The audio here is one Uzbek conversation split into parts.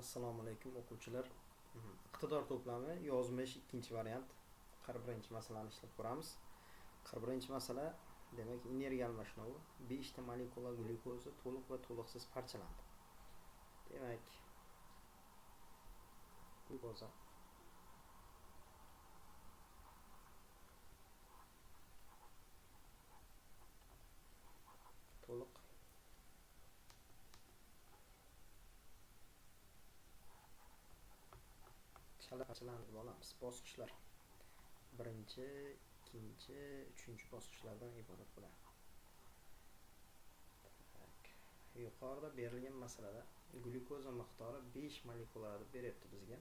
Assalomu alaykum o'quvchilar. Iqtidor to'plami yozmish ikkinchi variant 41 masalani ishlab ko'ramiz. 41 masala demak energiya almashinuvi 5 ta molekula glyukoza to'liq va to'liqsiz parchalandi. Demak, glyukoza to'liq chala parchalandi deb olamiz. Bosqichlar birinchi, ikkinchi, uchinchi bosqichlardan iborat bo'ladi. Yuqorida berilgan masalada glyukoza miqdori 5 molekula deb beryapti bizga.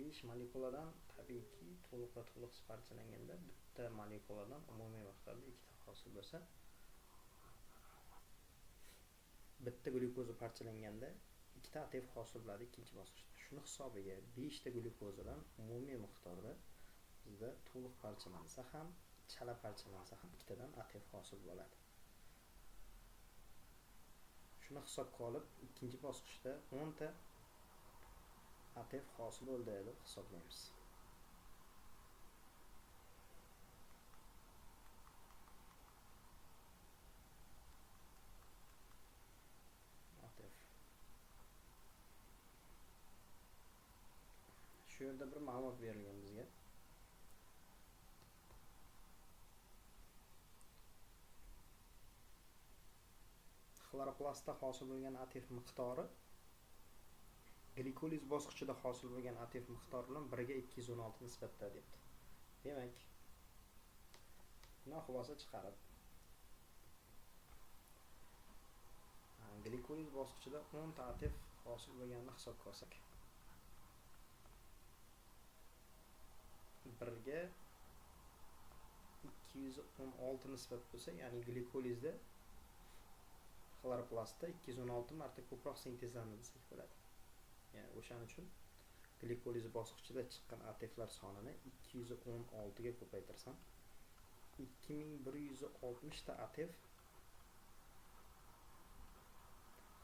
5 molekuladan tabiiyki to'liq va to'liqsiz parchalanganda bitta molekuladan umumiy miqdorda 2 ta hosil bo'lsa, bitta glyukoza parchalanganda 2 ta ATF hosil bo'ladi ikkinchi bosqichda. Shuni hisobiga 5 ta glyukozadan umumiy miqdorda bizda to'liq parchalansa ham, chala parchalansa ham 2 tadan ATF hosil bo'ladi. Shuni hisobga olib, ikkinchi bosqichda 10 ta ATF hosil bo'ldi deb hisoblaymiz. ATF. Shu yerda bir ma'lumot berilgan bizga. Xloroplastda hosil bo'lgan ATF miqdori glikoliz bosqichida hosil bo'lgan ATF miqdori bilan 1 ga 216 nisbatda deyapti. Demak, buni xulosa chiqarib, glikoliz bosqichida 10 ta ATF hosil bo'lganini hisobga olsak, 1 ga 216 nisbat bo'lsa, ya'ni glikolizda xloroplastda 216 marta ko'proq sintezlandi desak bo'ladi. Ya'ni o'shaning uchun glikoliz bosqichida chiqqan ATFlar sonini 216 ga ko'paytirsam 2160 ta ATF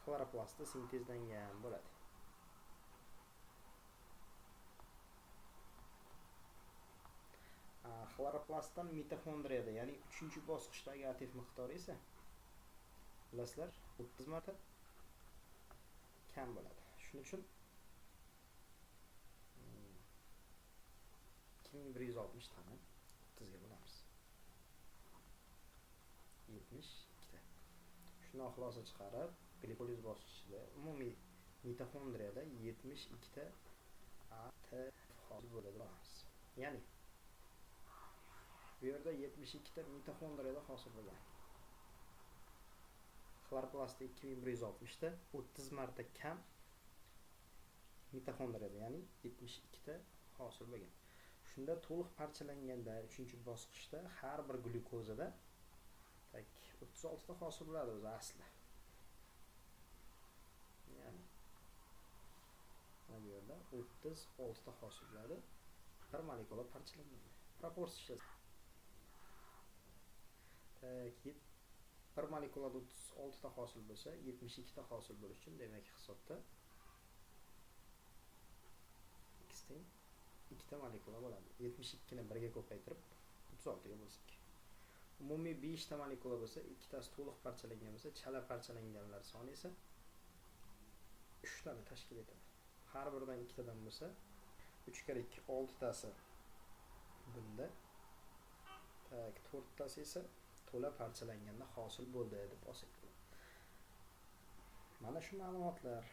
xloroplastda sintezlangan bo'ladi. Xloroplastdan mitoxondriyada, ya'ni 3-bosqichdagi ATF miqdori esa bilasizlar 30 marta kam bo'ladi. Shuning uchun 2160 tani 30 ga bo'lamiz. 72 ta. Shuni xulosa chiqarib, glikoliz bosqichida umumiy mitoxondriyada 72 ta ATF hosil bo'ladi deymiz. Ya'ni bu yerda 72 ta mitoxondriyada hosil bo'lgan. Xloroplastda 2160 ta 30 marta kam mitoxondriyada, ya'ni 72 ta hosil bo'lgan. Shunda to'liq parchalanganda 3-bosqichda har bir glyukozada 36 ta hosil bo'ladi o'zi asli. Ya'ni mana bu yerda 36 ta hosil bo'ladi. Bir molekula parchalanganda. Proporsiya bir molekulada 36 ta hosil bo'lsa, 72 ta hosil bo'lishi uchun demak hisobda x teng 2 ta molekula bo'ladi. 72 ni 1 ga ko'paytirib 36 ga bo'lsak. Umumiy 5 ta molekula bo'lsa, 2 tasi to'liq parchalangan bo'lsa, chala parchalanganlar soni esa 3 tani tashkil etadi. Har biridan 2 tadan bo'lsa, 3 kere 2 6 tasi bunda. 4 tasi esa to'la parchalanganda hosil bo'ldi deb olsak bo'ladi. Mana shu ma'lumotlar.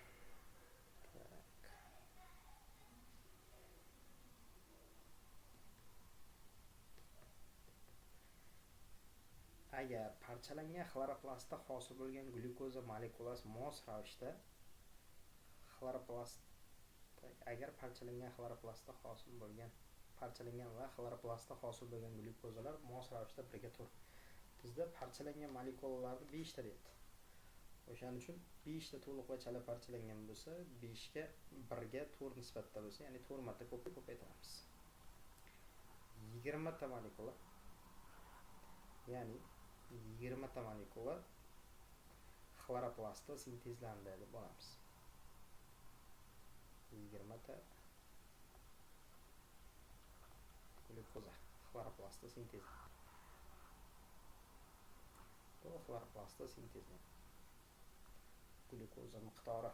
Agar parchalangan xloroplastda hosil bo'lgan glyukoza molekulasi mos ravishda agar parchalangan xloroplastda hosil bo'lgan va xloroplastda hosil bo'lgan glyukozalar mos ravishda birga tur. Bizda parchalangan molekulalarni 5 ta deyapti. O'shaning uchun 5 ta to'liq va chala parchalangan bo'lsa, 5 ga 1 ga 4 nisbatda bo'lsa, ya'ni 4 marta ko'paytiramiz. 20 ta molekula, ya'ni 20 ta molekula xloroplastda sintezlandi deb olamiz. 20 ta glyukoza xloroplastda sintezlanadi. Bu xloroplastda sintezlanadi. Glyukoza miqdori